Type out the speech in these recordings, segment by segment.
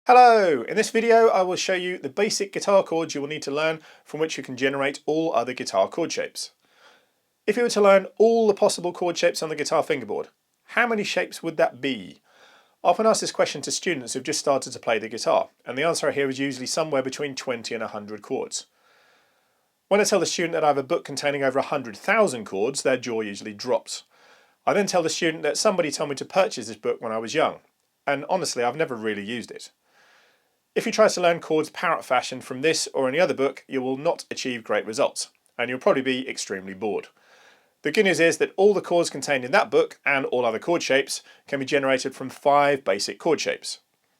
Hello! In this video I will show you the basic guitar chords you will need to learn from which you can generate all other guitar chord shapes. If you were to learn all the possible chord shapes on the guitar fingerboard, how many shapes would that be? I often ask this question to students who've just started to play the guitar, and the answer here is usually somewhere between 20 and 100 chords. When I tell the student that I have a book containing over 100,000 chords, their jaw usually drops. I then tell the student that somebody told me to purchase this book when I was young, and honestly I've never really used it. If you try to learn chords parrot fashion from this or any other book, you will not achieve great results, and you'll probably be extremely bored. The good news is that all the chords contained in that book and all other chord shapes can be generated from 5 basic chord shapes.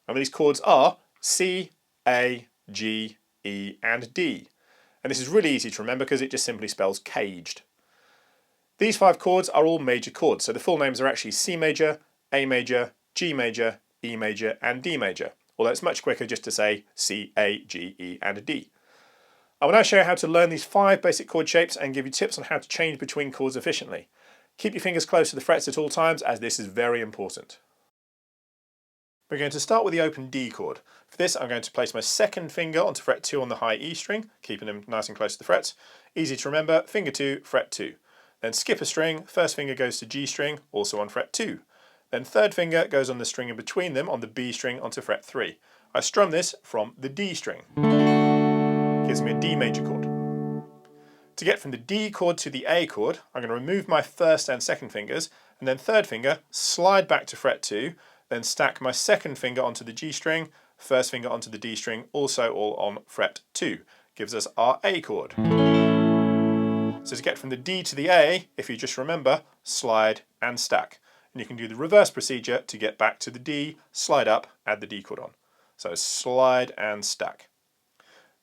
And these chords are C, A, G, E and D. And this is really easy to remember because it just simply spells caged. These 5 chords are all major chords, so the full names are actually C major, A major, G major, E major and D major. Although it's much quicker just to say C, A, G, E and D. I will now show you how to learn these 5 basic chord shapes and give you tips on how to change between chords efficiently. Keep your fingers close to the frets at all times as this is very important. We're going to start with the open D chord. For this I'm going to place my second finger onto fret 2 on the high E string, keeping them nice and close to the frets. Easy to remember, finger 2, fret 2. Then skip a string, first finger goes to G string, also on fret 2. Then third finger goes on the string in between them on the B string onto fret 3. I strum this from the D string. Gives me a D major chord. To get from the D chord to the A chord, I'm going to remove my first and second fingers, and then third finger, slide back to fret 2, then stack my second finger onto the G string, first finger onto the D string, also all on fret 2. Gives us our A chord. So to get from the D to the A, if you just remember, slide and stack. And you can do the reverse procedure to get back to the D, slide up, add the D chord on. So slide and stack.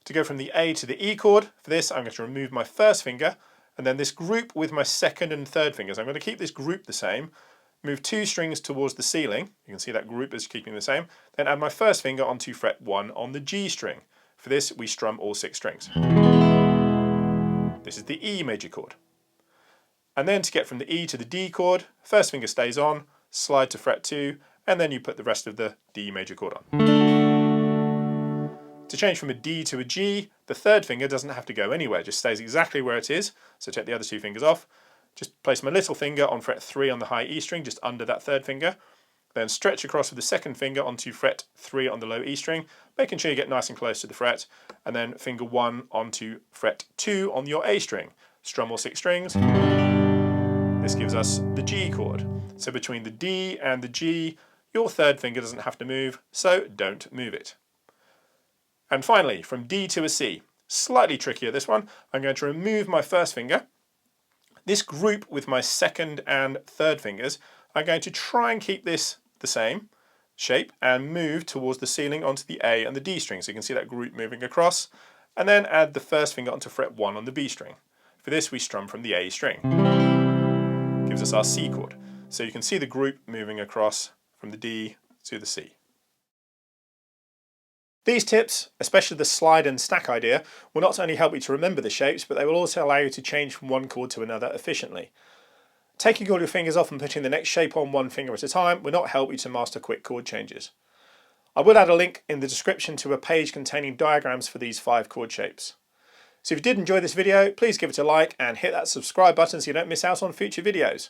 To go from the A to the E chord, for this I'm going to remove my first finger, and then this group with my second and third fingers. I'm going to keep this group the same, move 2 strings towards the ceiling, you can see that group is keeping the same, then add my first finger onto fret 1 on the G string. For this we strum all 6 strings. This is the E major chord. And then to get from the E to the D chord, first finger stays on, slide to fret 2, and then you put the rest of the D major chord on. To change from a D to a G, the third finger doesn't have to go anywhere, just stays exactly where it is. So take the other 2 fingers off, just place my little finger on fret 3 on the high E string, just under that third finger, then stretch across with the second finger onto fret 3 on the low E string, making sure you get nice and close to the fret, and then finger 1 onto fret 2 on your A string. Strum all 6 strings. This gives us the G chord. So between the D and the G, your third finger doesn't have to move, so don't move it. And finally, from D to a C, slightly trickier this one, I'm going to remove my first finger. This group with my second and third fingers, I'm going to try and keep this the same shape and move towards the ceiling onto the A and the D string. So you can see that group moving across, and then add the first finger onto fret 1 on the B string. For this we strum from the A string. Gives us our C chord. So you can see the group moving across from the D to the C. These tips, especially the slide and stack idea, will not only help you to remember the shapes, but they will also allow you to change from one chord to another efficiently. Taking all your fingers off and putting the next shape on one finger at a time will not help you to master quick chord changes. I will add a link in the description to a page containing diagrams for these 5 chord shapes. So if you did enjoy this video, please give it a like and hit that subscribe button so you don't miss out on future videos.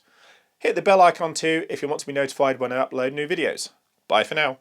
Hit the bell icon too if you want to be notified when I upload new videos. Bye for now.